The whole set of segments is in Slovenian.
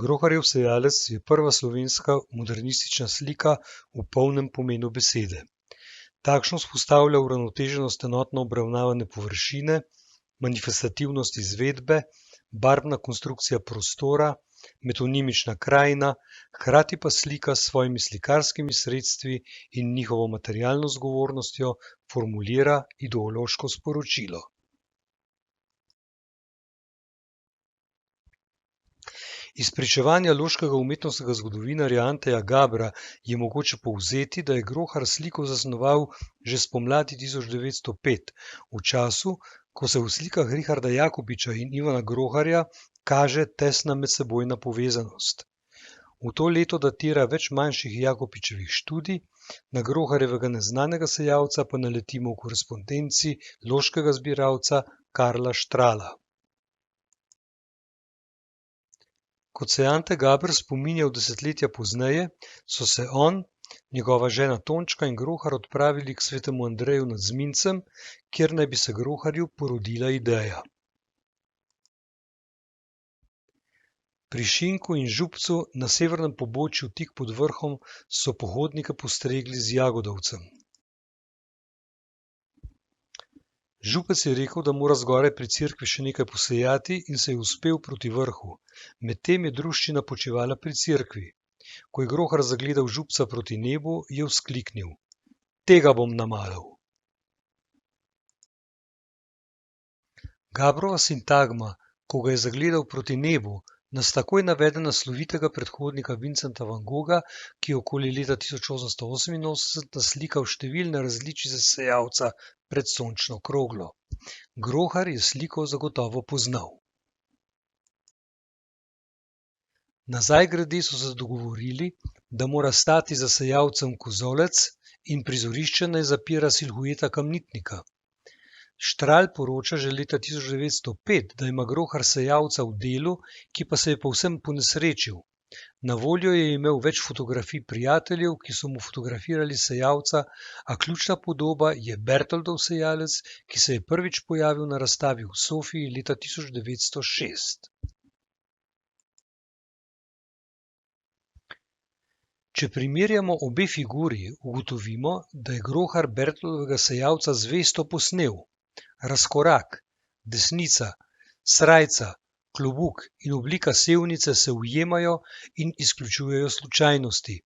Groharjev sejalec je prva slovenska modernistična slika v polnem pomenu besede. Takšno vzpostavlja uravnoteženost enotno obravnavane površine, manifestativnost izvedbe, barvna konstrukcija prostora, metonimična krajina, hkrati pa slika s svojimi slikarskimi sredstvi in njihovo materialno zgovornostjo formulira ideološko sporočilo. Iz pričevanja loškega umetnostnega zgodovinarja Anteja Gabra je mogoče povzeti, da je Grohar sliko zasnoval že spomladi 1905, v času, ko se v slikah Richarda Jakopiča in Ivana Groharja kaže tesna medsebojna povezanost. V to leto datira več manjših Jakopičevih študij, na Groharjevega neznanega sejalca pa naletimo v korespondenci loškega zbiralca Karla Štrala. Kot se Ante Gaber spominja v desetletja pozneje, so se on, njegova žena Tončka in Grohar odpravili k svetemu Andreju nad Zmincem, kjer naj bi se Groharju porodila ideja. Pri Šinku in Župcu na severnem pobočju tik pod vrhom so pohodnike postregli z jagodovcem. Župec je rekel, da mora zgoraj pri cerkvi še nekaj posejati in se je uspel proti vrhu. Medtem je druščina počevala pri cerkvi. Ko je Grohar zagledal župca proti nebu, je vzkliknil: "Tega bom namalal!" Gabrova sintagma, ko ga je zagledal proti nebu, nas takoj navede na slovitega predhodnika Vincenta van Gogha, ki je okoli leta 1888 naslikal številne različice sejalca pred sončno kroglo. Grohar je sliko zagotovo poznal. Nazaj grede so se dogovorili, da mora stati za sejalcem kozolec in prizorišče naj zapira silhueta kamnitnika. Štral poroča že leta 1905, da ima Grohar sejalca v delu, ki pa se je povsem ponesrečil. Na voljo je imel več fotografij prijateljev, ki so mu fotografirali sejalca, a ključna podoba je Bertoldov sejalec, ki se je prvič pojavil na razstavi v Sofiji leta 1906. Če primerjamo obe figuri, ugotovimo, da je Grohar Bertoldovega sejalca zvesto posnel. Razkorak, desnica, srajca, klobuk in oblika sevnice se ujemajo in izključujejo slučajnosti.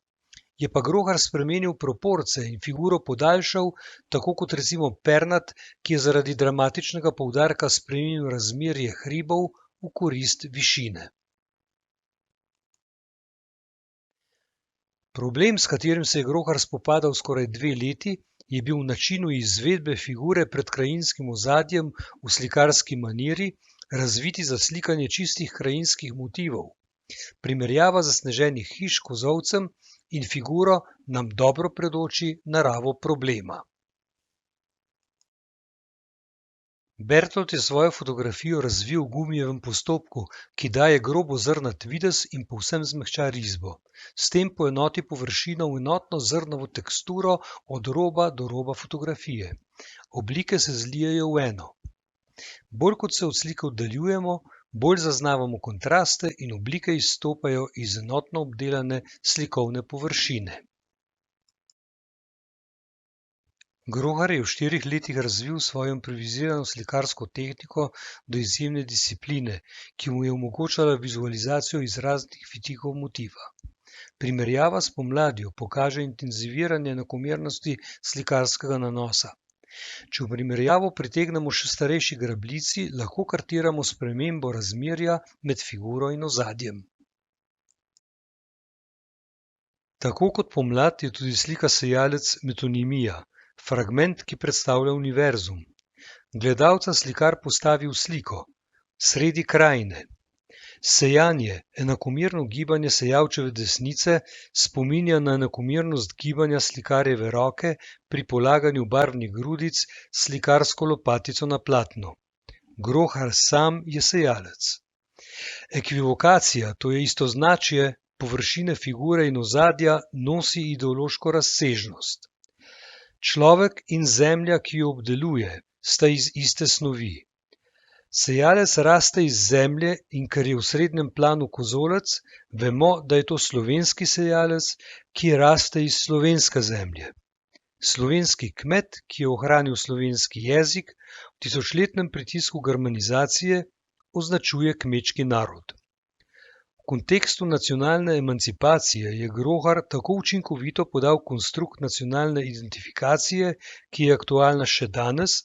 Je pa Grohar spremenil proporce in figuro podaljšal, tako kot recimo Pernat, ki je zaradi dramatičnega poudarka spremenil razmerje hribov v korist višine. Problem, s katerim se je Grohar spopadal skoraj 2 leti, je bil v načinu izvedbe figure pred krajinskim ozadjem v slikarski maniri, razviti za slikanje čistih krajinskih motivov. Primerjava zasneženih hiš kozolcem in figuro nam dobro predoči naravo problema. Bertold je svojo fotografijo razvil v gumijevem postopku, ki daje grobo zrnat videz in povsem zmehča risbo. S tem poenoti površino v enotno zrnavo teksturo od roba do roba fotografije. Oblike se zlijejo v eno. Bolj kot se od slike oddaljujemo, bolj zaznavamo kontraste in oblike izstopajo iz enotno obdelane slikovne površine. Grohar je v 4 letih razvil svojo improvizirano slikarsko tehniko do izjemne discipline, ki mu je omogočala vizualizacijo izraznih vitikov motiva. Primerjava s pomladjo pokaže intenziviranje enakomernosti slikarskega nanosa. Če v primerjavo pritegnemo še starejši grabljici, lahko kartiramo spremembo razmerja med figuro in ozadjem. Tako kot pomlad je tudi slika sejalec metonimija. Fragment, ki predstavlja univerzum. Gledalca slikar postavi v sliko, sredi krajine. Sejanje, enakomerno gibanje sejalčeve desnice spominja na enakomernost gibanja slikarjeve roke pri polaganju barvnih grudic s slikarsko lopatico na platno. Grohar sam je sejalec. Ekvivokacija, to je istoznačje površine figure in ozadja, nosi ideološko razsežnost. Človek in zemlja, ki jo obdeluje, sta iz iste snovi. Sejalec raste iz zemlje in ker je v srednjem planu kozolec, vemo, da je to slovenski sejalec, ki raste iz slovenske zemlje. Slovenski kmet, ki je ohranil slovenski jezik, v tisočletnem pritisku germanizacije označuje kmečki narod. V kontekstu nacionalne emancipacije je Grohar tako učinkovito podal konstrukt nacionalne identifikacije, ki je aktualna še danes,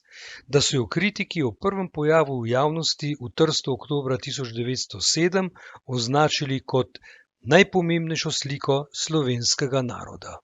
da so jo kritiki ob prvem pojavu v javnosti v Trstu oktobra 1907 označili kot najpomembnejšo sliko slovenskega naroda.